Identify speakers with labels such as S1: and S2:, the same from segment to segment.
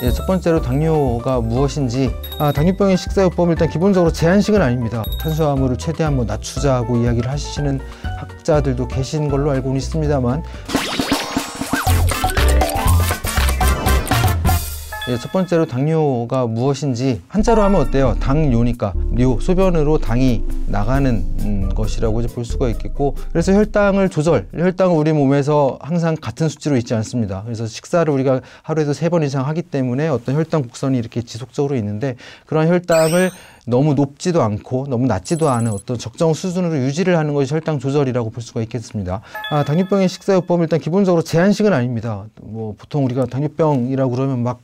S1: 예, 첫 번째로 당뇨가 무엇인지, 당뇨병의 식사요법은 일단 기본적으로 제한식은 아닙니다. 탄수화물을 최대한 낮추자고 이야기를 하시는 학자들도 계신 걸로 알고는 있습니다만, 예, 첫 번째로 당뇨가 무엇인지 한자로 하면 어때요? 당뇨니까 뇨, 소변으로 당이 나가는 것이라고 볼 수가 있겠고, 그래서 혈당을 혈당은 우리 몸에서 항상 같은 수치로 있지 않습니다. 그래서 식사를 우리가 하루에도 3번 이상 하기 때문에 어떤 혈당 곡선이 이렇게 지속적으로 있는데, 그런 혈당을 너무 높지도 않고 너무 낮지도 않은 어떤 적정 수준으로 유지를 하는 것이 혈당 조절이라고 볼 수가 있겠습니다. 당뇨병의 식사요법은 일단 기본적으로 제한식은 아닙니다. 보통 우리가 당뇨병이라고 그러면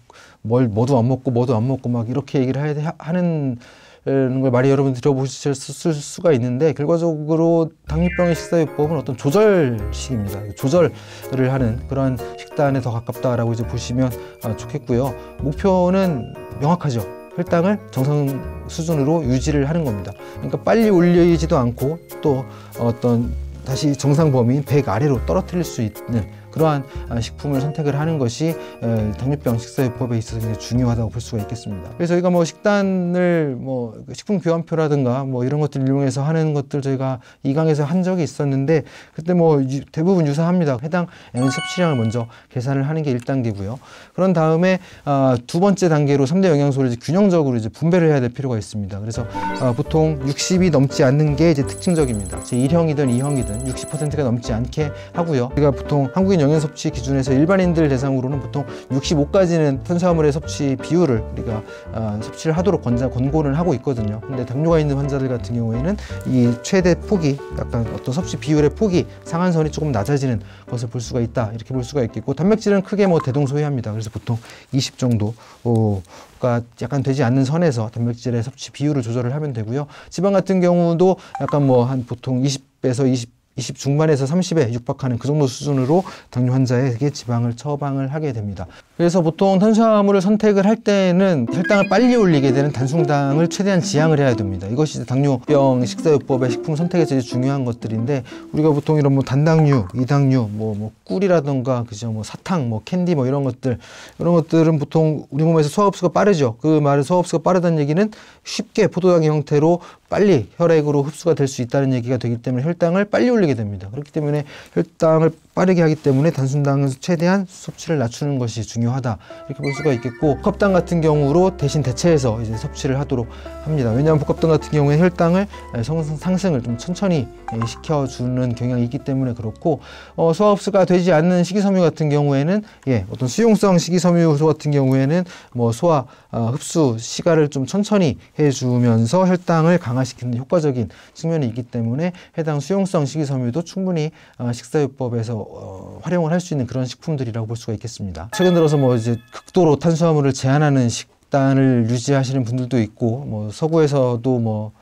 S1: 뭐도 안 먹고 막 이렇게 얘기를 하는 걸 많이 여러분 들어보실 수가 있는데, 결과적으로 당뇨병의 식사요법은 어떤 조절식입니다. 조절을 하는 그런 식단에 더 가깝다라고 보시면 좋겠고요. 목표는 명확하죠. 혈당을 정상 수준으로 유지를 하는 겁니다. 그러니까 빨리 올리지도 않고 또 다시 정상 범위인 100 아래로 떨어뜨릴 수 있는 그러한 식품을 선택을 하는 것이 당뇨병 식사요법에 있어서 굉장히 중요하다고 볼 수가 있겠습니다. 그래서 저희가 식단을 식품 교환표라든가 이런 것들 이용해서 하는 것들 저희가 2강에서 한 적이 있었는데, 그때 대부분 유사합니다. 해당 에너지 섭취량을 먼저 계산을 하는 게 1단계고요. 그런 다음에 두 번째 단계로 3대 영양소를 균형적으로 분배를 해야 될 필요가 있습니다. 그래서 보통 60이 넘지 않는 게 특징적입니다. 1형이든 2형이든 60%가 넘지 않게 하고요. 우리가 보통 한국인 영양 섭취 기준에서 일반인들 대상으로는 보통 65까지는 탄수화물의 섭취 비율을 우리가 섭취를 하도록 권고는 하고 있거든요. 근데 당뇨가 있는 환자들 같은 경우에는 이 최대 폭이 약간 어떤 섭취 비율의 폭이 상한선이 조금 낮아지는 것을 볼 수가 있다, 이렇게 볼 수가 있겠고, 단백질은 크게 대동소이합니다. 그래서 보통 20 정도가 약간 되지 않는 선에서 단백질의 섭취 비율을 조절을 하면 되고요. 지방 같은 경우도 약간 보통 20에서 20 중반에서 30에 육박하는 그 정도 수준으로 당뇨 환자에게 지방을 처방을 하게 됩니다. 그래서 보통 탄수화물을 선택을 할 때는 혈당을 빨리 올리게 되는 단순당을 최대한 지양을 해야 됩니다. 이것이 당뇨병 식사요법의 식품 선택에서 중요한 것들인데, 우리가 보통 이런 단당류, 이당류, 꿀이라던가 사탕, 캔디 이런 것들은 보통 우리 몸에서 소화 흡수가 빠르죠. 그 말은 소화 흡수가 빠르다는 얘기는 쉽게 포도당의 형태로 빨리 혈액으로 흡수가 될 수 있다는 얘기가 되기 때문에 혈당을 빨리 올리게 됩니다. 그렇기 때문에 혈당을 빠르게 하기 때문에 단순당은 최대한 섭취를 낮추는 것이 중요하다, 이렇게 볼 수가 있겠고, 복합당 같은 경우로 대신 대체해서 섭취를 하도록 합니다. 왜냐하면 복합당 같은 경우에 혈당을 상승을 좀 천천히 시켜주는 경향이 있기 때문에 그렇고, 소화 흡수가 되지 않는 식이섬유 같은 경우에는 어떤 수용성 식이섬유 같은 경우에는 소화 흡수 시간을 좀 천천히 해주면서 혈당을 강화시키는 효과적인 측면이 있기 때문에 해당 수용성 식이섬유도 충분히 식사요법에서 활용을 할 수 있는 그런 식품들이라고 볼 수가 있겠습니다. 최근 들어서 극도로 탄수화물을 제한하는 식단을 유지하시는 분들도 있고, 서구에서도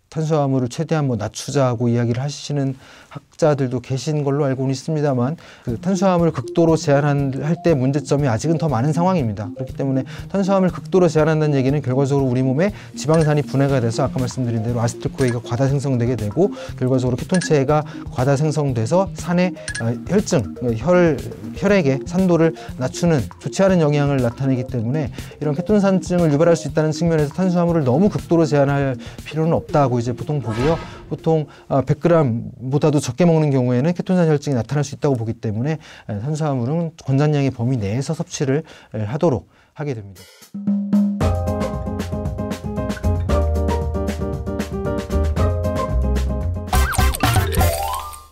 S1: 탄수화물을 최대한 낮추자고 이야기를 하시는 학자들도 계신 걸로 알고는 있습니다만, 탄수화물을 극도로 제한할 때 문제점이 아직은 더 많은 상황입니다. 그렇기 때문에 탄수화물을 극도로 제한한다는 얘기는 결과적으로 우리 몸에 지방산이 분해가 돼서 아까 말씀드린 대로 아세틸코에가 과다 생성되게 되고, 결과적으로 케톤체가 과다 생성돼서 산의 혈증, 혈액의 산도를 낮추는 좋지 않은 영향을 나타내기 때문에 이런 케톤산증을 유발할 수 있다는 측면에서 탄수화물을 너무 극도로 제한할 필요는 없다고 보통 보고요. 보통 100g보다도 적게 먹는 경우에는 케톤산 혈증이 나타날 수 있다고 보기 때문에 탄수화물은 권장량의 범위 내에서 섭취를 하도록 하게 됩니다.